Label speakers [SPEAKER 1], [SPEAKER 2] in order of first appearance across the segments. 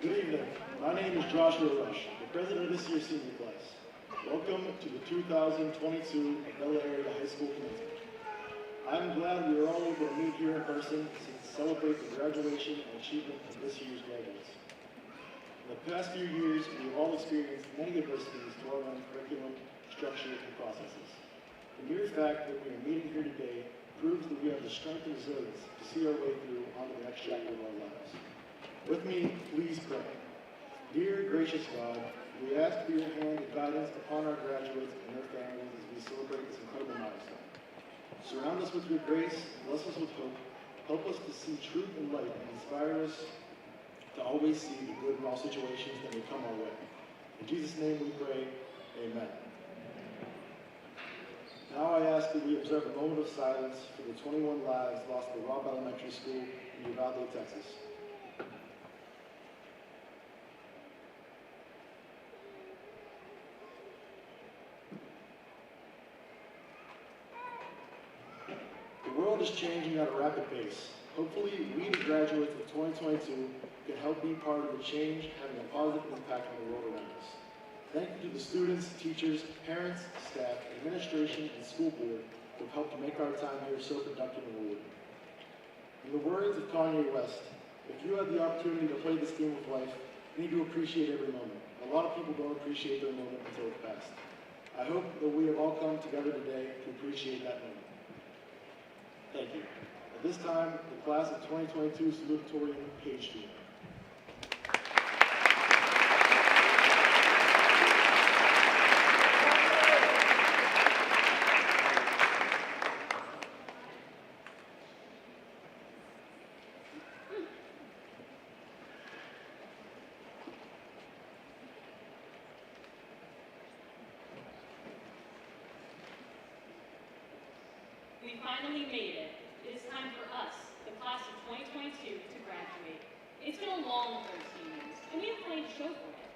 [SPEAKER 1] Good evening. My name is Joshua Rush, the president of this year's senior class. Welcome to the 2022 Avella Area High School commencement. I'm glad we are all able to meet here in person to celebrate the graduation and achievement of this year's graduates. In the past few years, we have all experienced many adversities to our own curriculum, structure, and processes. The mere fact that we are meeting here today proves that we have the strength and resilience to see our way through onto the next chapter of our lives. With me, please pray. Dear gracious God, we ask for your hand and guidance upon our graduates and their families as we celebrate this incredible milestone. Surround us with your grace, bless us with hope, help us to see truth and light, and inspire us to always see the good in all situations that may come our way. In Jesus' name we pray, amen. Now I ask that we observe a moment of silence for the 21 lives lost at Robb Elementary School in Uvalde, Texas. The world is changing at a rapid pace. Hopefully, we, the graduates of 2022, can help be part of the change, having a positive impact on the world around us. Thank you to the students, teachers, parents, staff, administration, and school board who have helped to make our time here so productive and rewarding. In the words of Kanye West, if you have the opportunity to play this game of life, you need to appreciate every moment. A lot of people don't appreciate their moment until it's passed. I hope that we have all come together today to appreciate that moment. Thank you. At this time, the class of 2022 Salutatorian page 2.
[SPEAKER 2] We finally made it. It is time for us, the class of 2022, to graduate. It's been a long 13 years, and we have plenty to show for it.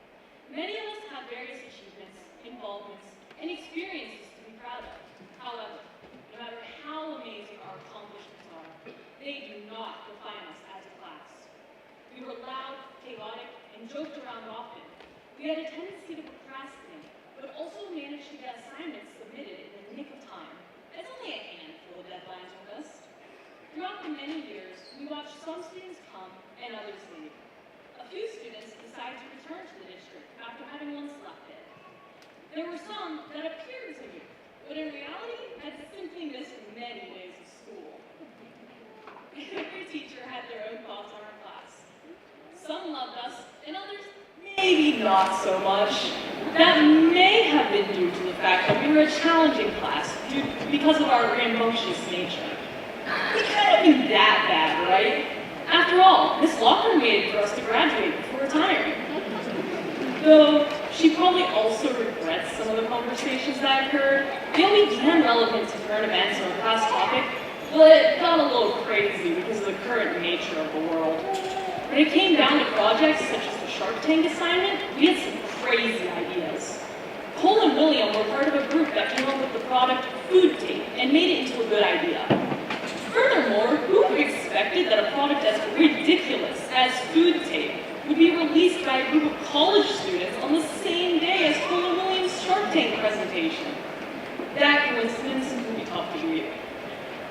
[SPEAKER 2] Many of us have various achievements, involvements, and experiences to be proud of. However, no matter how amazing our accomplishments are, they do not define us as a class. We were loud, chaotic, and joked around often. We had a tendency to procrastinate, but also managed to get assignments submitted in the nick of time. It's only a handful of deadlines with us. Throughout the many years, we watched some students come and others leave. A few students decided to return to the district after having once left it. There were some that appeared to move, but in reality had simply missed many days of school. Every teacher had their own thoughts on our class. Some loved us, and others maybe not so much. That may have been due to the fact that we were a challenging class because of our rambunctious nature. We couldn't have been that bad, right? After all, Miss Locker waited for us to graduate before retiring. Though she probably also regrets some of the conversations that occurred. They only began relevant to current events or class topic, but got a little crazy because of the current nature of the world. When it came down to projects such as the Shark Tank assignment, we had some crazy ideas. Cole and William were part of a group that came up with the product Food Tape and made it into a good idea. Furthermore, who would have expected that a product as ridiculous as Food Tape would be released by a group of college students on the same day as Cole and William's Shark Tank presentation? That coincidence would be tough to believe.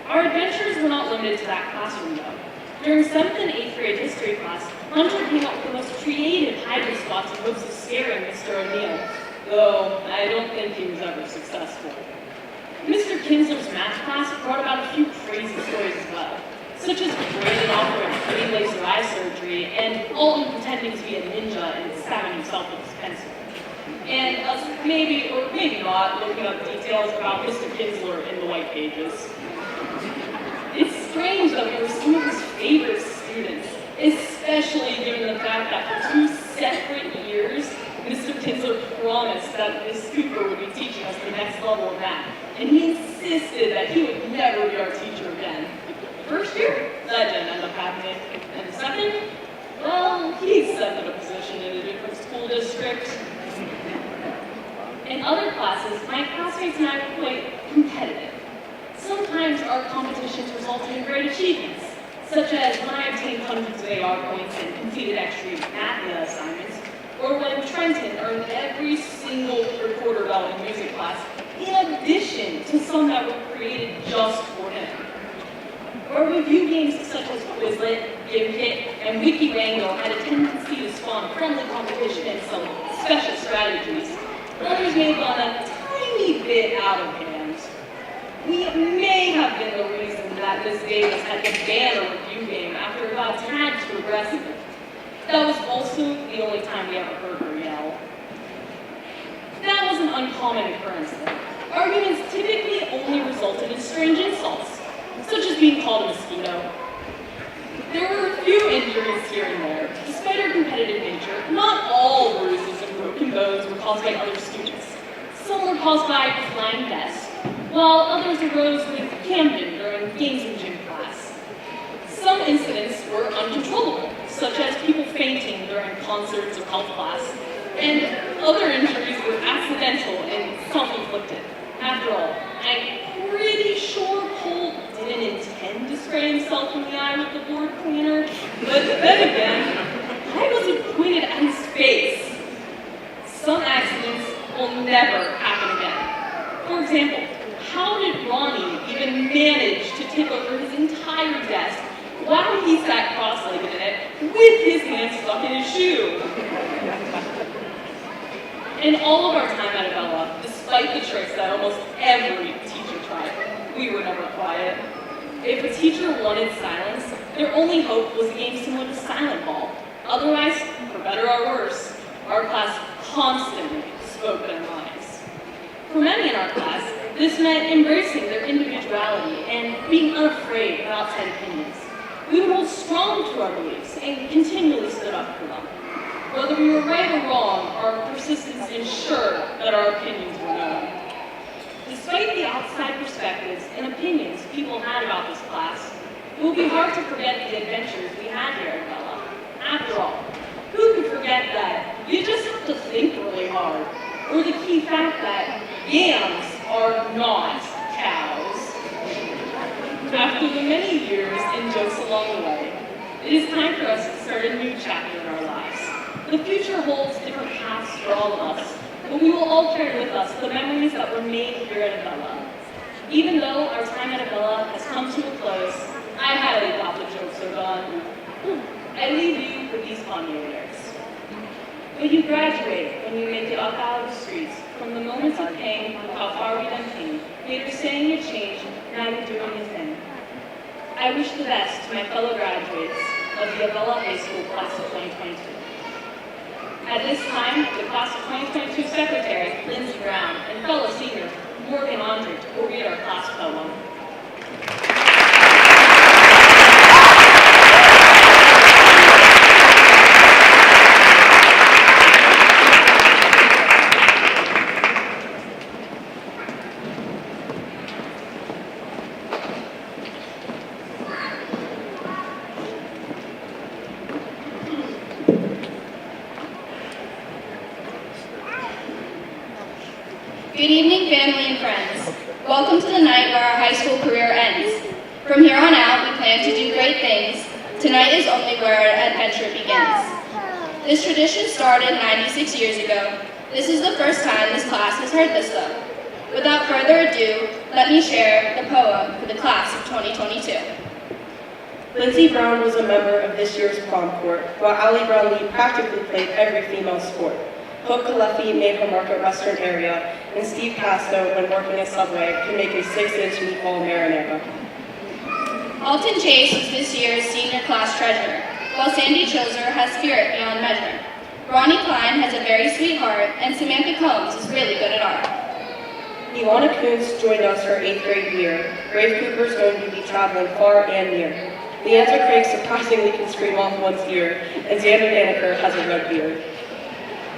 [SPEAKER 2] Our adventures were not limited to that classroom, though. During 7th and 8th grade history class, Hunter came up with the most creative hiding spots in hopes of scaring Mr. O'Neill, though I don't think he was ever successful. Mr. Kinsler's math class brought about a few crazy stories as well, such as Brandon offering free laser eye surgery and Alton pretending to be a ninja and stabbing himself with his pencil. And us maybe, or maybe not, looking up details about Mr. Kinsler in the white pages. It's strange that we were some of his favorite students, especially given the fact that for 2 separate years, Mr. Kinsler promised that Ms. Cooper would be teaching us the next level of math, and he insisted that he would never be our teacher again. First year, that didn't end up happening. And the second, well, he accepted a position in a different school district. In other classes, my classmates and I were quite competitive. Sometimes our competitions resulted in great achievements. such as when I obtained hundreds of AR points and completed extra math assignments, or when Trenton earned every single recorder belt in music class, in addition to some that were created just for him. Or review games such as Quizlet, GimKit, and WikiWango had a tendency to spawn friendly competition and some special strategies. Others may have gone a tiny bit out of hand. We may have been the reason that Ms. Davis had to ban a review game after it got tagged too aggressive. That was also the only time we ever heard her yell. That was an uncommon occurrence though. Arguments typically only resulted in strange insults, such as being called a mosquito. There were a few injuries here and there. Despite our competitive nature, not all bruises and broken bones were caused by other students. Some were caused by a flying desk, while others arose with Camden during games in gym class. Some incidents were uncontrollable, such as people fainting during concerts or health class, and other injuries were accidental and self-inflicted. After all, I'm pretty sure Cole didn't intend to spray himself in the eye with the board cleaner, but then again, I wasn't pointed at his face. Some accidents will never happen again. For example, how did Ronnie even manage to tip over his entire desk while he sat cross-legged in it with his hand stuck in his shoe? In all of our time at Avella, despite the tricks that almost every teacher tried, we were never quiet. If a teacher wanted silence, their only hope was a game similar to Silent Ball. Otherwise, for better or worse, our class constantly spoke their minds. For many in our class, this meant embracing their individuality and being unafraid of outside opinions. We would hold strong to our beliefs and continually stood up for them. Whether we were right or wrong, our persistence ensured that our opinions were known. Despite the outside perspectives and opinions people had about this class, it will be hard to forget the adventures we had here at Avella. After all, who could forget that you just have to think really hard, or the key fact that yams are not cows. After the many years and jokes along the way, it is time for us to start a new chapter in our lives. The future holds different paths for all of us, but we will all carry with us the memories that were made here at Avella. Even though our time at Avella has come to a close, I highly doubt the jokes are done. I leave you with these fond lyrics. When you graduate, when you make it up out of the streets, from the moments of pain, how far we then came, later saying you changed, now you're doing your thing. I wish the best to my fellow graduates of the Avella High School class of 2022. At this time, the class of 2022 secretary, Lindsay Brown, and fellow senior, Morgan Andrich, will read our class poem.
[SPEAKER 3] Good evening, family and friends. Welcome to the night where our high school career ends. From here on out, we plan to do great things. Tonight is only where our adventure begins. This tradition started 96 years ago. This is the first time this class has heard this, though. Without further ado, let me share the poem for the class of 2022.
[SPEAKER 4] Lindsay Brown was a member of this year's prom court, while Allie Brownlee practically played every female sport. Hope Kalefi made her mark at Western area, and Steve Casto, when working at Subway, could make a 6-inch meatball marinara.
[SPEAKER 3] Alton Chase was this year's senior class treasurer, while Sandy Choser has spirit beyond measure. Ronnie Klein has a very sweet heart, and Samantha Combs is really good at art.
[SPEAKER 4] Ilana Kuntz joined us her 8th grade year. Brave Cooper's going to be traveling far and near. Leandra Craig surprisingly can scream off one's ear, and Xander Daniker has a red beard.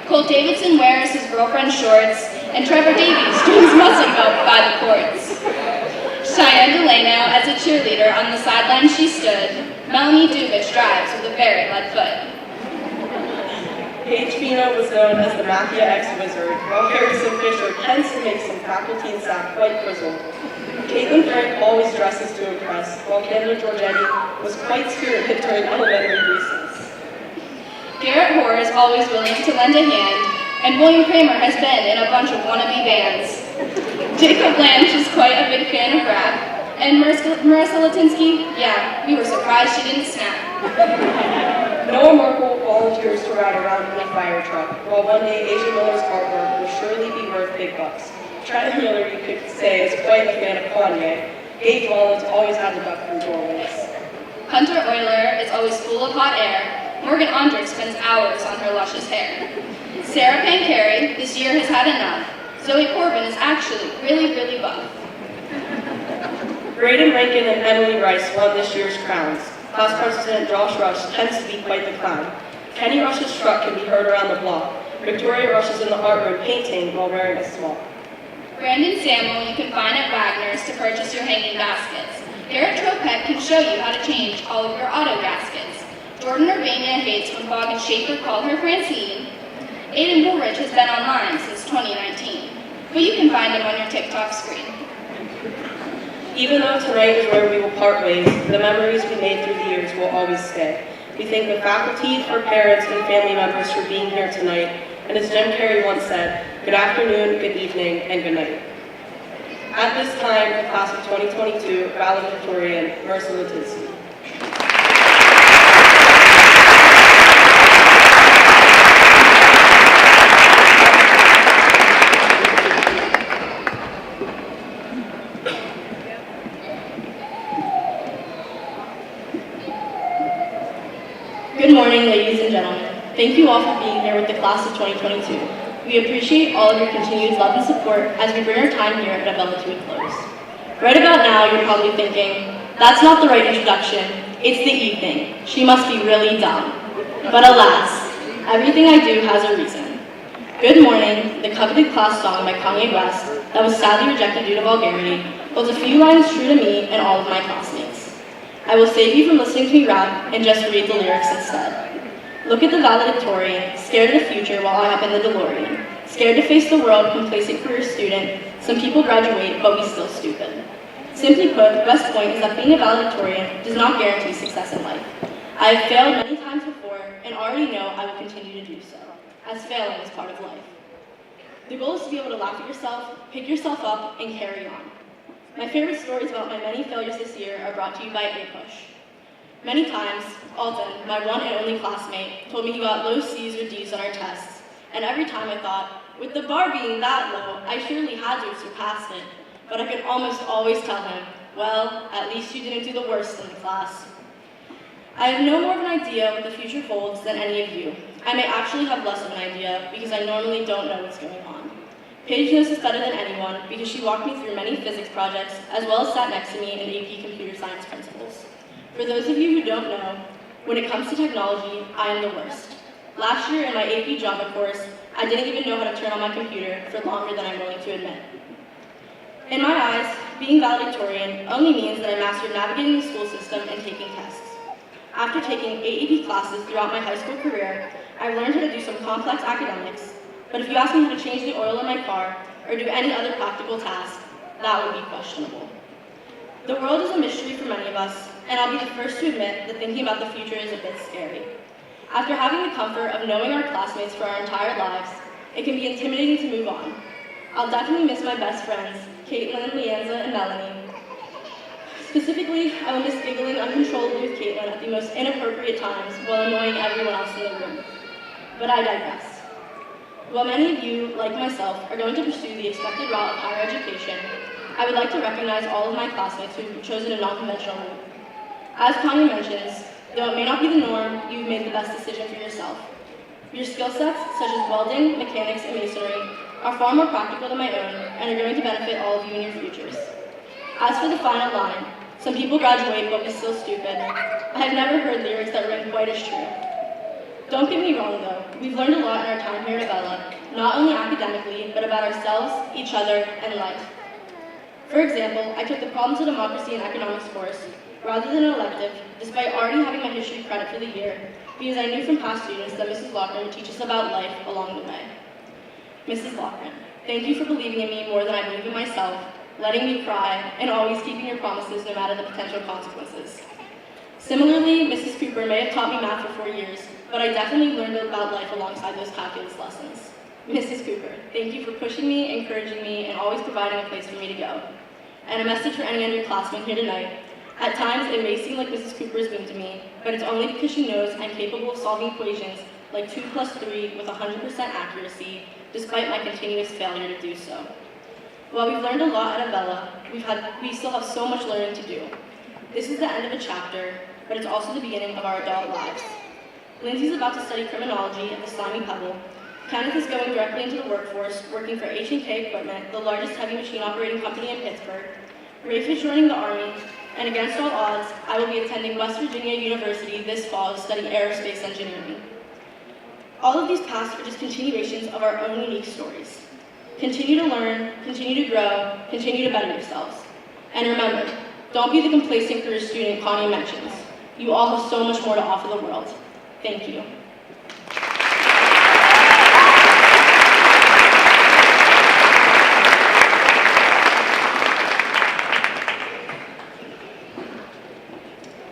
[SPEAKER 3] Colt Davidson wears his girlfriend's shorts, and Trevor Davies drinks muscle milk by the quarts. Cheyenne Delano, as a cheerleader on the sideline she stood. Melanie Dubich drives with a very light foot.
[SPEAKER 4] Paige Fino was known as the Mafia ex-wizard, while Harrison Fisher tends to make some faculty and staff quite grizzled. Caitlin Frank always dresses to impress, while Canada Giorgetti was quite spirited during elementary recess.
[SPEAKER 3] Garrett Hoare is always willing to lend a hand, and William Kramer has been in a bunch of wannabe bands. Jacob Blanche is quite a big fan of rap, and Marissa Latinsky, yeah, we were surprised she didn't snap.
[SPEAKER 4] Noah Merkel volunteers to ride around in a fire truck, while one day Asia Miller's artwork will surely be worth big bucks. Trent Miller, you could say, is quite a fan of Kanye. Gabe Rollins always has a duck through doorways.
[SPEAKER 3] Hunter Euler is always full of hot air. Morgan Ondrick spends hours on her luscious hair. Sarah Pancari this year has had enough. Zoe Corbin is actually really buff.
[SPEAKER 4] Braden Rankin and Emily Rice won this year's crowns. Class President Josh Rush tends to be quite the clown. Kenny Rush's truck can be heard around the block. Victoria Rush is in the art room painting while wearing a smock.
[SPEAKER 3] Brandon Samuel you can find at Wagner's to purchase your hanging baskets. Garrett Tropek can show you how to change all of your auto gaskets. Jordan Urbania hates when Bog and Schaefer call her Francine. Aiden Woolridge has been online since 2019, but you can find him on your TikTok screen.
[SPEAKER 4] Even though tonight is where we will part ways, the memories we made through the years will always stay. We thank the faculty, our parents, and family members for being here tonight, and as Jim Carrey once said, good afternoon, good evening, and good night. At this time, the class of 2022 valedictorian, Marissa Latinsky.
[SPEAKER 5] Good morning, ladies and gentlemen. Thank you all for being here with the class of 2022. We appreciate all of your continued love and support as we bring our time here at Avella to a close. Right about now, you're probably thinking, that's not the right introduction, it's the evening. She must be really dumb. But alas, everything I do has a reason. Good Morning, the coveted class song by Kanye West that was sadly rejected due to vulgarity, holds a few lines true to me and all of my classmates. I will save you from listening to me rap and just read the lyrics instead. Look at the valedictorian, scared of the future while I hop in the DeLorean. Scared to face the world, complacent career student. Some people graduate, but we still stupid. Simply put, the best point is that being a valedictorian does not guarantee success in life. I have failed many times before and already know I will continue to do so, as failing is part of life. The goal is to be able to laugh at yourself, pick yourself up, and carry on. My favorite stories about my many failures this year are brought to you by A-Push. Many times, Alton, my one and only classmate, told me he got low C's or D's on our tests, and every time I thought, with the bar being that low, I surely had to have surpassed it, but I could almost always tell him, well, at least you didn't do the worst in the class. I have no more of an idea what the future holds than any of you. I may actually have less of an idea because I normally don't know what's going on. Paige knows this better than anyone because she walked me through many physics projects as well as sat next to me in AP Computer Science Principles. For those of you who don't know, when it comes to technology, I am the worst. Last year in my AP Java course, I didn't even know how to turn on my computer for longer than I'm willing to admit. In my eyes, being valedictorian only means that I mastered navigating the school system and taking tests. After taking 8 AP classes throughout my high school career, I've learned how to do some complex academics, but if you ask me how to change the oil in my car or do any other practical task, that would be questionable. The world is a mystery for many of us, and I'll be the first to admit that thinking about the future is a bit scary. After having the comfort of knowing our classmates for our entire lives, it can be intimidating to move on. I'll definitely miss my best friends, Caitlin, Leanza, and Melanie. Specifically, I will miss giggling uncontrollably with Caitlin at the most inappropriate times while annoying everyone else in the room. But I digress. While many of you, like myself, are going to pursue the expected route of higher education, I would like to recognize all of my classmates who have chosen a non-conventional route. As Kanye mentions, though it may not be the norm, you've made the best decision for yourself. Your skill sets, such as welding, mechanics, and masonry, are far more practical than my own and are going to benefit all of you in your futures. As for the final line, some people graduate but we still stupid, I have never heard lyrics that ring quite as true. Don't get me wrong though, we've learned a lot in our time here at Avella, not only academically, but about ourselves, each other, and life. For example, I took the Problems of Democracy and Economics course, rather than an elective, despite already having my history credit for the year, because I knew from past students that Mrs. Lochran would teach us about life along the way. Mrs. Lochran, thank you for believing in me more than I believe in myself, letting me cry, and always keeping your promises no matter the potential consequences. Similarly, Mrs. Cooper may have taught me math for 4 years, but I definitely learned about life alongside those calculus lessons. Mrs. Cooper, thank you for pushing me, encouraging me, and always providing a place for me to go. And a message for any underclassmen here tonight. At times, it may seem like Mrs. Cooper is mean to me, but it's only because she knows I'm capable of solving equations like 2 plus 3 with 100% accuracy, despite my continuous failure to do so. While we've learned a lot at Avella, we still have so much learning to do. This is the end of a chapter, but it's also the beginning of our adult lives. Lindsay's about to study criminology at the Slimy Pebble. Kenneth is going directly into the workforce, working for H&K Equipment, the largest heavy machine operating company in Pittsburgh. Rafe is joining the Army, and against all odds, I will be attending West Virginia University this fall to study aerospace engineering. All of these paths are just continuations of our own unique stories. Continue to learn, continue to grow, continue to better yourselves. And remember, don't be the complacent career student Connie mentions. You all have so much more to offer the world. Thank you.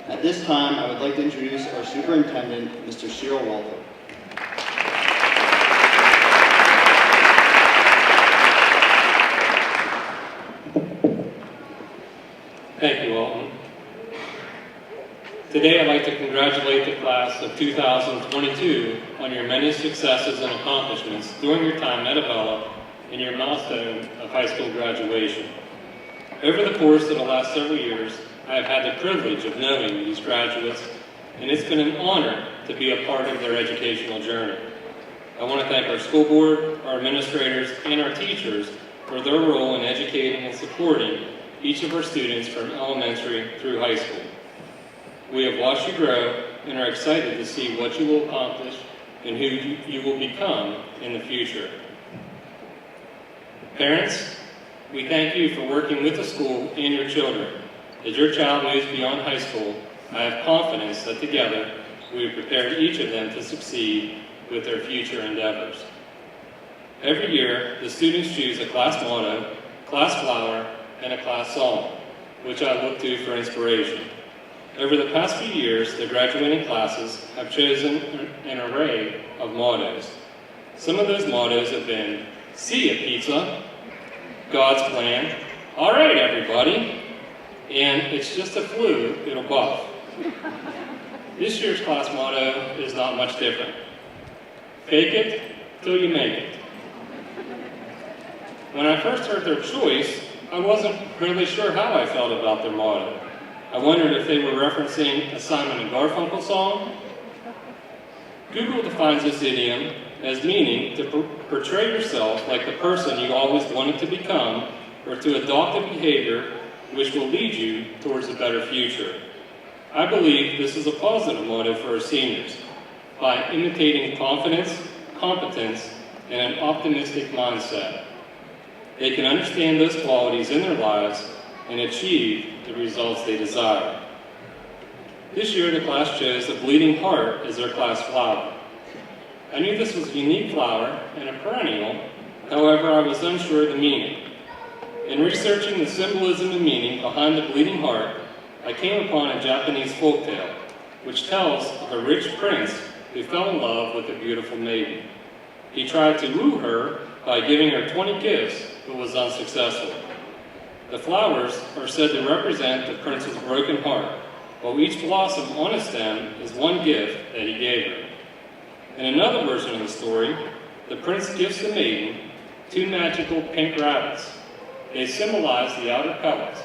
[SPEAKER 6] At this time, I would like to introduce our superintendent, Mr. Cyril Walter.
[SPEAKER 7] Thank you, Alton. Today, I'd like to congratulate the class of 2022 on your many successes and accomplishments during your time at Avella and your milestone of high school graduation. Over the course of the last several years, I have had the privilege of knowing these graduates, and it's been an honor to be a part of their educational journey. I want to thank our school board, our administrators, and our teachers for their role in educating and supporting each of our students from elementary through high school. We have watched you grow and are excited to see what you will accomplish and who you will become in the future. Parents, we thank you for working with the school and your children. As your child moves beyond high school, I have confidence that together we have prepared each of them to succeed with their future endeavors. Every year, the students choose a class motto, class flower, and a class song, which I look to for inspiration. Over the past few years, the graduating classes have chosen an array of mottos. Some of those mottos have been, "See ya, pizza," "God's plan," "All right, everybody," and "It's just a flu, it'll buff." This year's class motto is not much different. "Fake it till you make it." When I first heard their choice, I wasn't really sure how I felt about their motto. I wondered if they were referencing a Simon and Garfunkel song. Google defines this idiom as meaning to portray yourself like the person you always wanted to become, or to adopt a behavior which will lead you towards a better future. I believe this is a positive motto for our seniors, by imitating confidence, competence, and an optimistic mindset. They can understand those qualities in their lives and achieve the results they desire. This year, the class chose the bleeding heart as their class flower. I knew this was a unique flower and a perennial, however, I was unsure of the meaning. In researching the symbolism and meaning behind the bleeding heart, I came upon a Japanese folktale, which tells of a rich prince who fell in love with a beautiful maiden. He tried to woo her by giving her 20 gifts, but was unsuccessful. The flowers are said to represent the prince's broken heart, while each blossom on a stem is one gift that he gave her. In another version of the story, the prince gifts the maiden 2 magical pink rabbits. They symbolize the outer petals.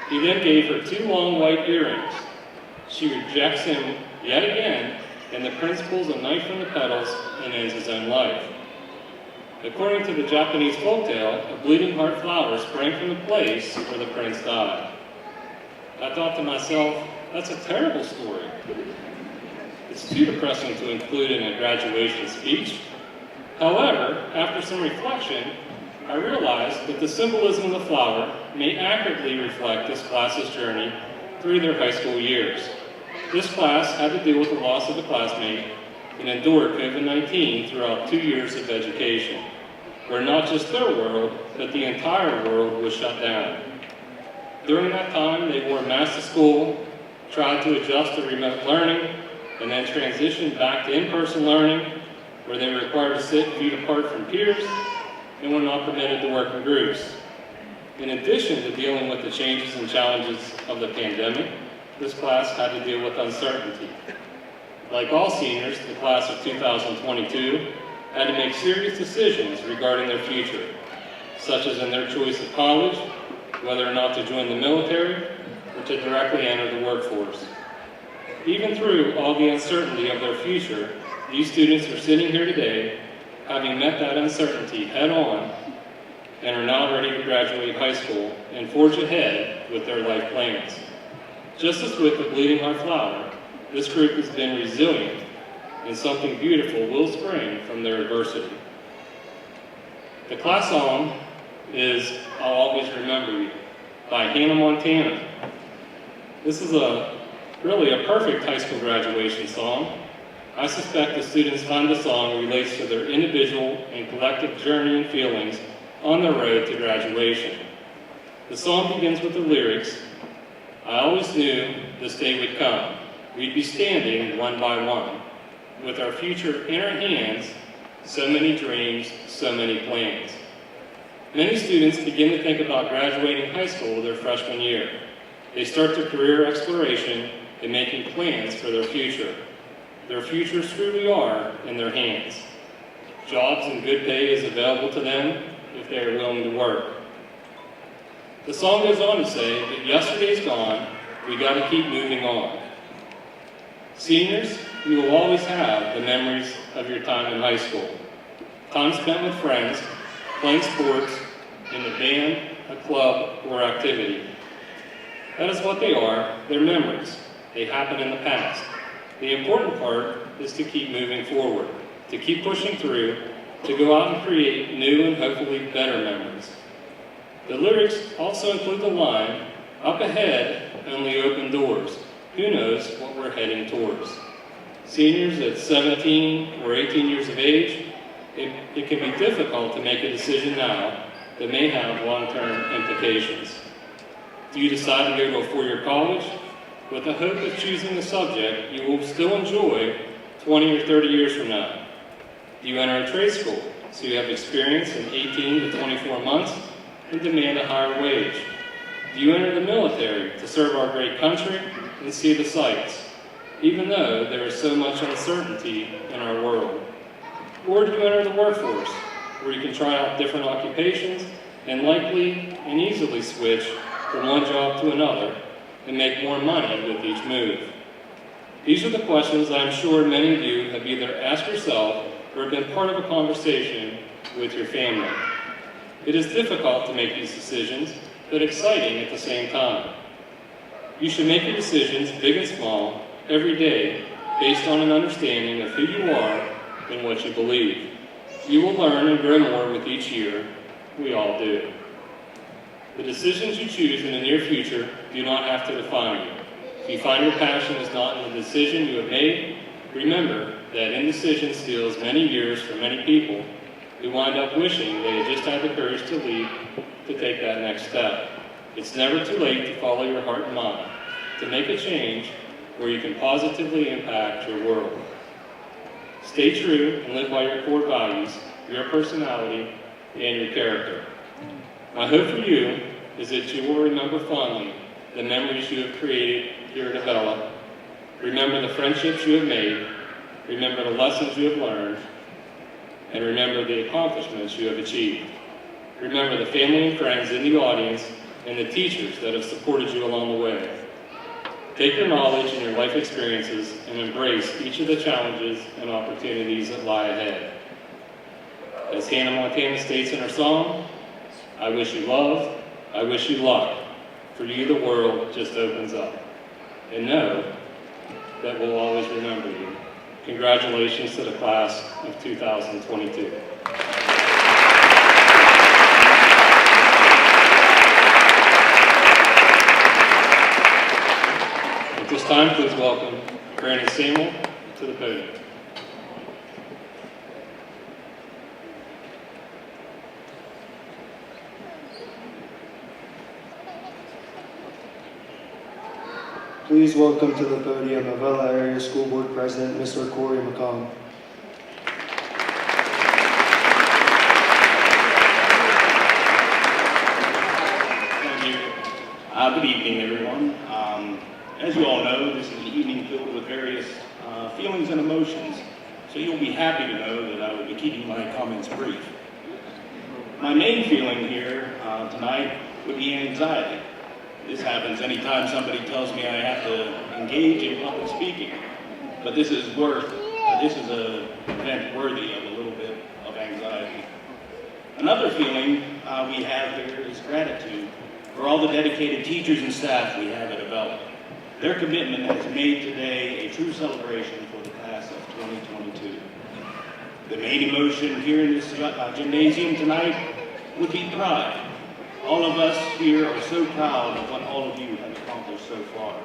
[SPEAKER 7] He then gave her 2 long white earrings. She rejects him yet again, and the prince pulls a knife from the petals and ends his own life. According to the Japanese folktale, a bleeding heart flower sprang from the place where the prince died. I thought to myself, that's a terrible story. It's too depressing to include in a graduation speech. However, after some reflection, I realized that the symbolism of the flower may accurately reflect this class's journey through their high school years. This class had to deal with the loss of a classmate and endured COVID-19 throughout 2 years of education. where not just their world, but the entire world was shut down. During that time, they wore masks to school, tried to adjust to remote learning, and then transitioned back to in-person learning, where they were required to sit feet apart from peers and were not permitted to work in groups. In addition to dealing with the changes and challenges of the pandemic, this class had to deal with uncertainty. Like all seniors, the class of 2022 had to make serious decisions regarding their future, such as in their choice of college, whether or not to join the military, or to directly enter the workforce. Even through all the uncertainty of their future, these students are sitting here today, having met that uncertainty head-on, and are now ready to graduate high school and forge ahead with their life plans. Just as with the Bleeding Heart Flower, this group has been resilient, and something beautiful will spring from their adversity. The class song is I'll Always Remember You by Hannah Montana. This is really a perfect high school graduation song. I suspect the students find the song relates to their individual and collective journey and feelings on their road to graduation. The song begins with the lyrics, I always knew this day would come. We'd be standing one by one, with our future in our hands, so many dreams, so many plans. Many students begin to think about graduating high school their freshman year. They start their career exploration and making plans for their future. Their futures truly are in their hands. Jobs and good pay is available to them if they are willing to work. The song goes on to say that yesterday's gone, we got to keep moving on. Seniors, you will always have the memories of your time in high school. Time spent with friends, playing sports, in the band, a club, or activity. That is what they are, they're memories. They happen in the past. The important part is to keep moving forward, to keep pushing through, to go out and create new and hopefully better memories. The lyrics also include the line, up ahead, only open doors. Who knows what we're heading towards? Seniors at 17 or 18 years of age, it can be difficult to make a decision now that may have long-term implications. Do you decide to go to a four-year college? With the hope of choosing a subject you will still enjoy 20 or 30 years from now. Do you enter a trade school so you have experience in 18 to 24 months and demand a higher wage? Do you enter the military to serve our great country and see the sights, even though there is so much uncertainty in our world? Or do you enter the workforce, where you can try out different occupations and likely and easily switch from one job to another and make more money with each move? These are the questions I'm sure many of you have either asked yourself or have been part of a conversation with your family. It is difficult to make these decisions, but exciting at the same time. You should make your decisions, big and small, every day based on an understanding of who you are and what you believe. You will learn and grow more with each year. We all do. The decisions you choose in the near future do not have to define you. If you find your passion is not in the decision you have made, remember that indecision steals many years for many people who wind up wishing they had just had the courage to leap to take that next step. It's never too late to follow your heart and mind, to make a change where you can positively impact your world. Stay true and live by your core values, your personality, and your character. My hope for you is that you will remember fondly the memories you have created here at Avella. Remember the friendships you have made, remember the lessons you have learned, and remember the accomplishments you have achieved. Remember the family and friends in the audience and the teachers that have supported you along the way. Take your knowledge and your life experiences and embrace each of the challenges and opportunities that lie ahead. As Hannah Montana states in her song, I wish you love, I wish you luck. For you, the world just opens up. And know that we'll always remember you. Congratulations to the class of 2022. At this time, please welcome Brandon Samuel to the podium.
[SPEAKER 8] Please welcome to the podium Avella Area School Board President, Mr. Corey McCollum.
[SPEAKER 9] Thank you. Good evening, everyone. As you all know, this is an evening filled with various feelings and emotions, so you'll be happy to know that I will be keeping my comments brief. My main feeling here tonight would be anxiety. This happens anytime somebody tells me I have to engage in public speaking, but this is an event worthy of a little bit of anxiety. Another feeling we have here is gratitude for all the dedicated teachers and staff we have at Avella. Their commitment has made today a true celebration for the class of 2022. The main emotion here in this gymnasium tonight would be pride. All of us here are so proud of what all of you have accomplished so far.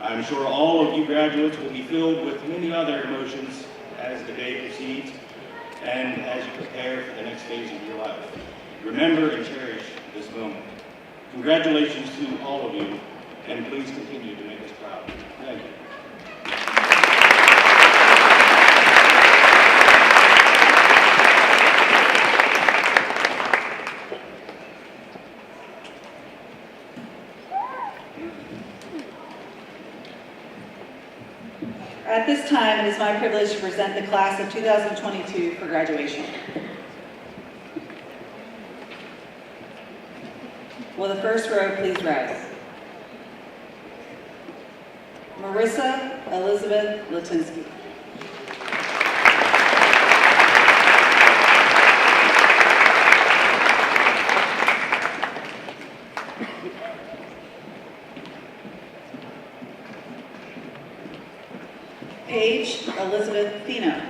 [SPEAKER 9] I'm sure all of you graduates will be filled with many other emotions as the day proceeds and as you prepare for the next phase of your life. Remember and cherish this moment. Congratulations to all of you, and please continue to make us proud. Thank you.
[SPEAKER 10] At this time, it is my privilege to present the class of 2022 for graduation. Will the first row please rise? Marissa Elizabeth Latinsky. Paige Elizabeth Fino.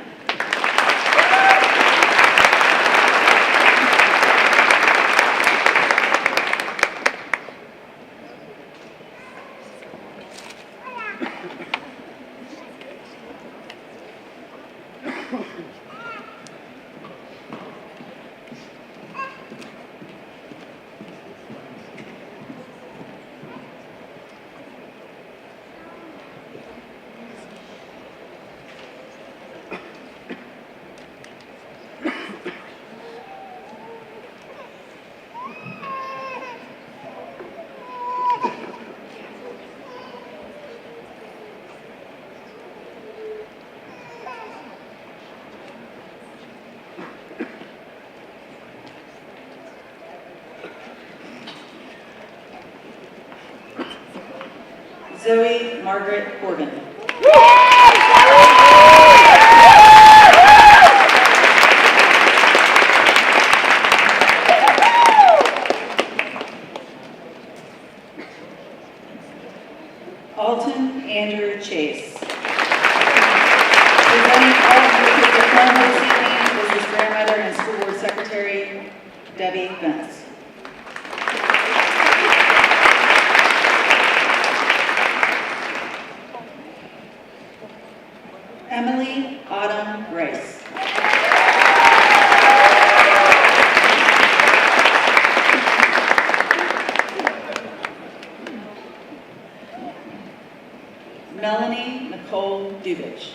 [SPEAKER 10] Zoe Margaret Corbin. Alton Andrew Chase. Presenting all of you with diploma this evening is his grandmother and school board secretary, Debbie Vance. Emily Autumn Rice. Melanie Nicole Dubich.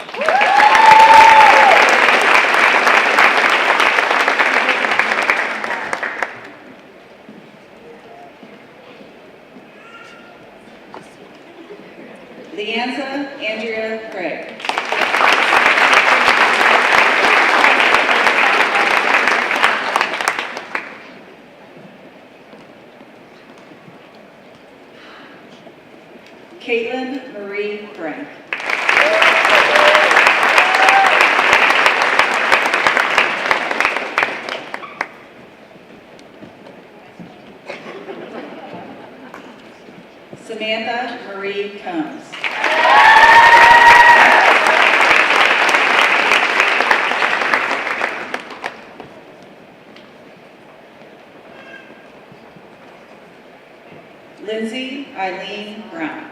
[SPEAKER 10] Leanza Andrea Craig. Caitlin Marie Frank. Samantha Marie Combs. Lindsay Eileen Brown.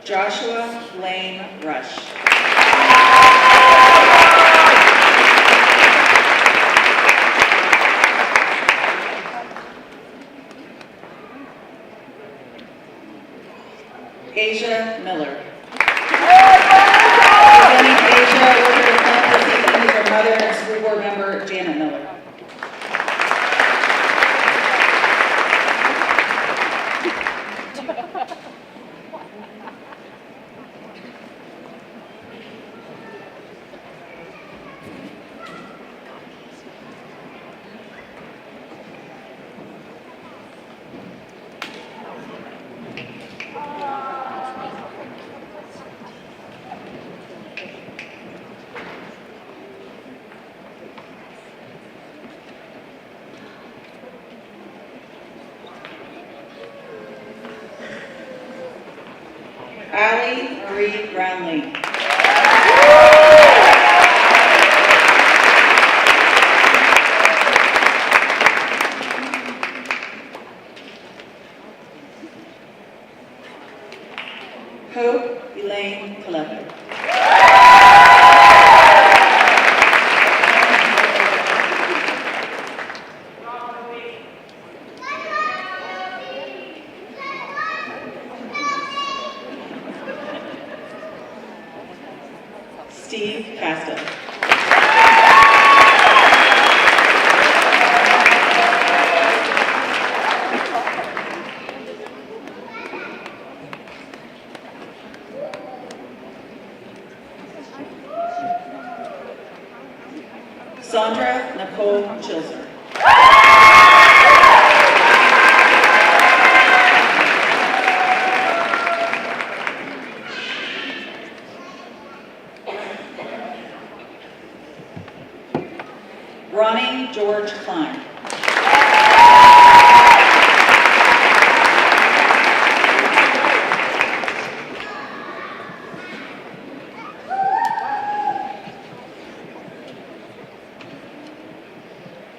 [SPEAKER 10] Joshua Lane Rush. Asia Miller. Presenting Asia with her diploma this evening is her mother and school board member, Janet Miller. Allie Marie Brownlee. Hope Elaine Collector. Steve Casta. Sandra Nicole Chilser. Ronnie George Klein.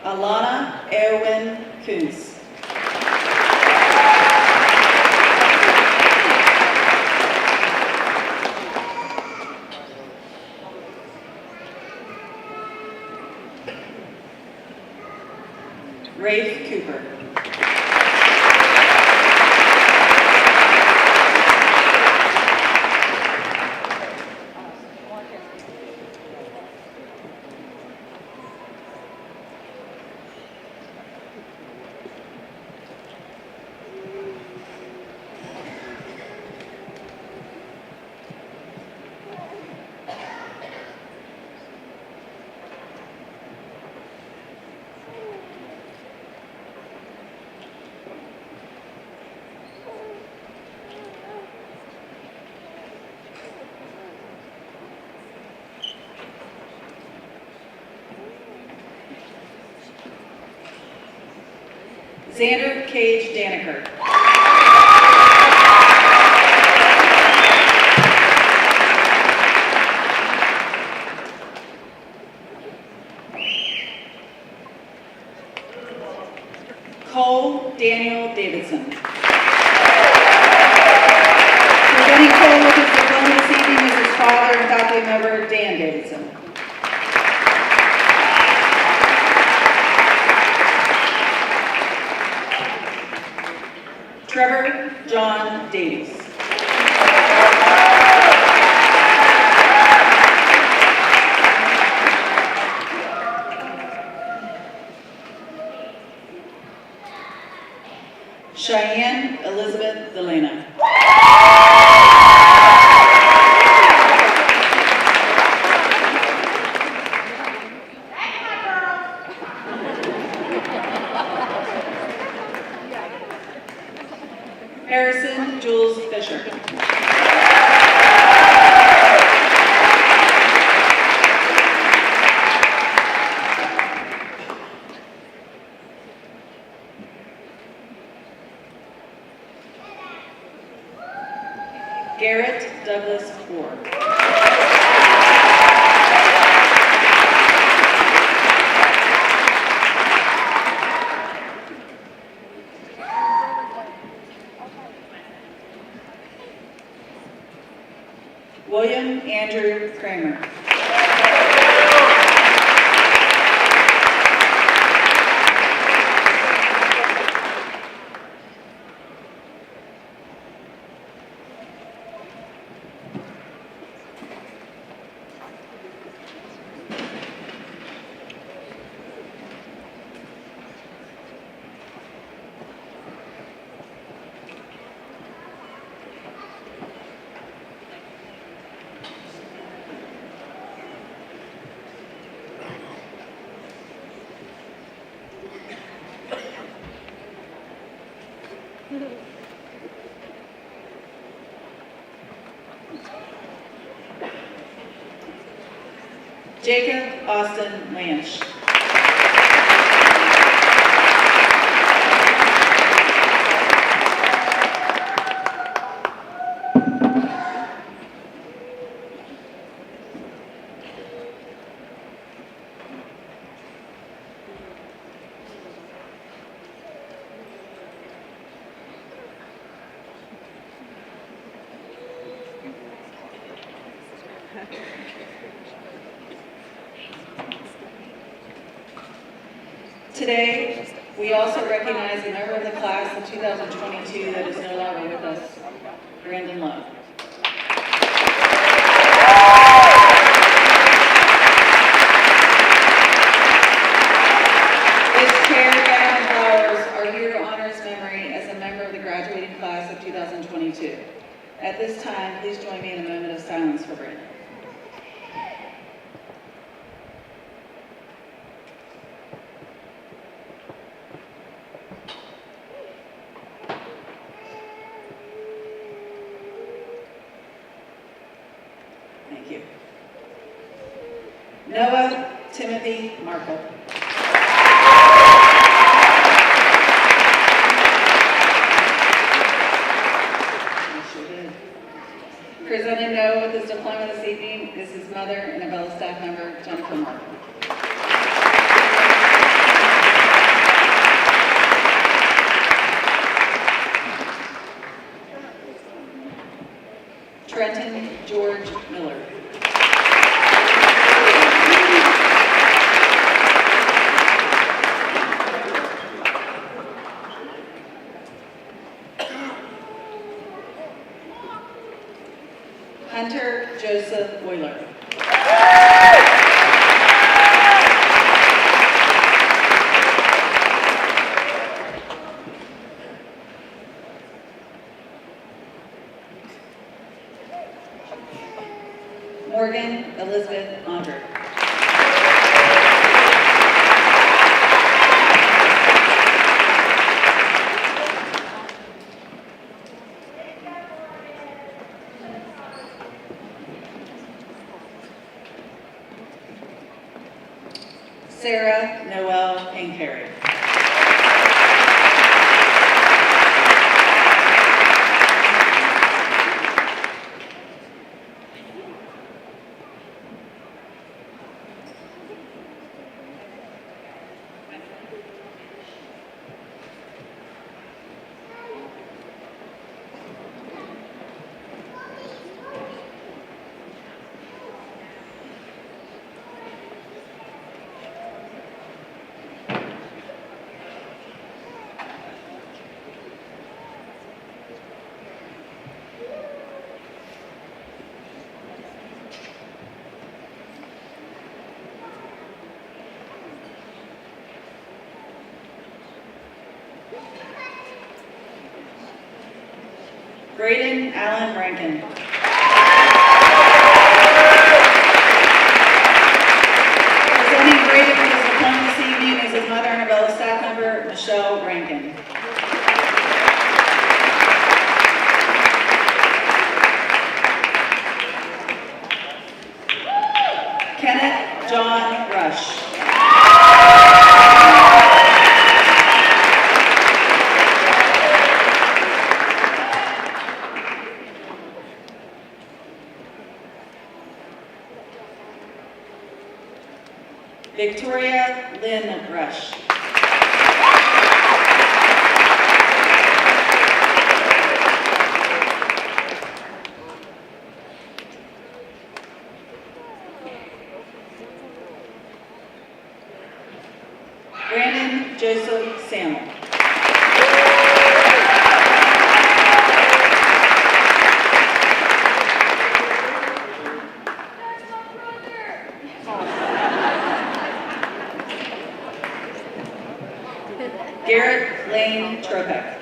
[SPEAKER 10] Alana Erwin Kuntz. Rafe Cooper. Xander Cage Daniker. Cole Daniel Davidson. Presenting Cole with his diploma this evening is his father and faculty member, Dan Davidson. Trevor John Davies. Cheyenne Elizabeth Delana. Harrison Jules Fisher. Garrett Douglas Ford. William Andrew Kramer. Jacob Austin Lanch. Today, we also recognize a member of the class of 2022 that is no longer with us, Brandon Love. His chair, gown, and flowers are here to honor his memory as a member of the graduating class of 2022. At this time, please join me in a moment of silence for Brandon. Thank you. Noah Timothy Markle. Presenting Noah with his diploma this evening is his mother and Avella staff member, Jennifer Markle. Trenton George Miller. Hunter Joseph Euler. Morgan Elizabeth Andre. Sarah Noel Pinkberry. Braden Allen Rankin. Presenting Braden with his diploma this evening is his mother and Avella staff member, Michelle Rankin. Kenneth John Rush. Victoria Lynn Rush. Brandon Joseph Samuel. Garrett Lane Tropeck.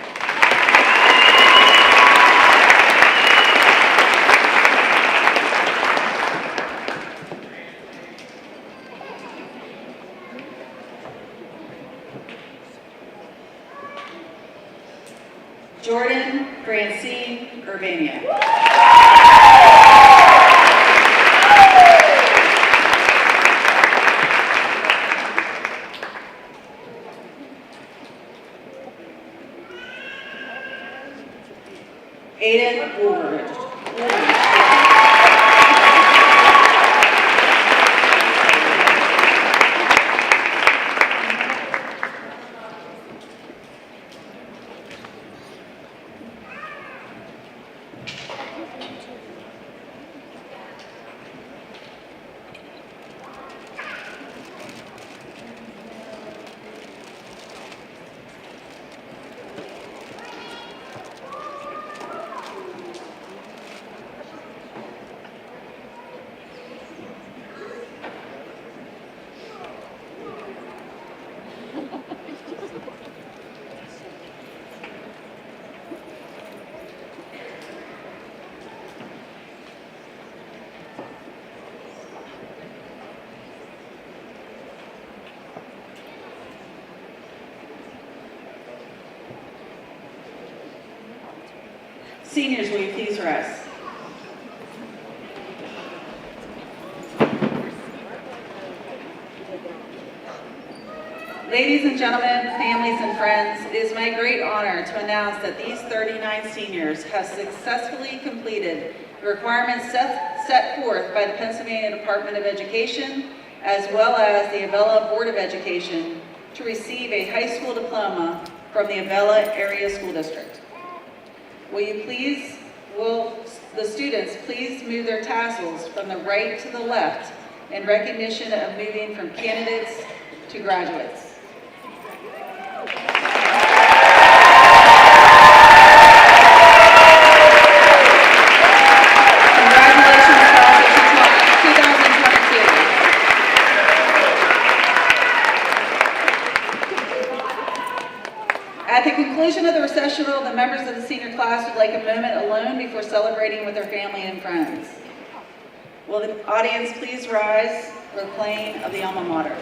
[SPEAKER 10] Jordan Francine Urbania. Aiden Woolridge. Seniors, will you please rise? Ladies and gentlemen, families and friends, it is my great honor to announce that these 39 seniors have successfully completed the requirements set forth by the Pennsylvania Department of Education, as well as the Avella Board of Education, to receive a high school diploma from the Avella Area School District. Will the students please move their tassels from the right to the left in recognition of moving from candidates to graduates. Congratulations, class of 2022. At the conclusion of the recessional, the members of the senior class would like a moment alone before celebrating with their family and friends. Will the audience please rise for the playing of the alma mater?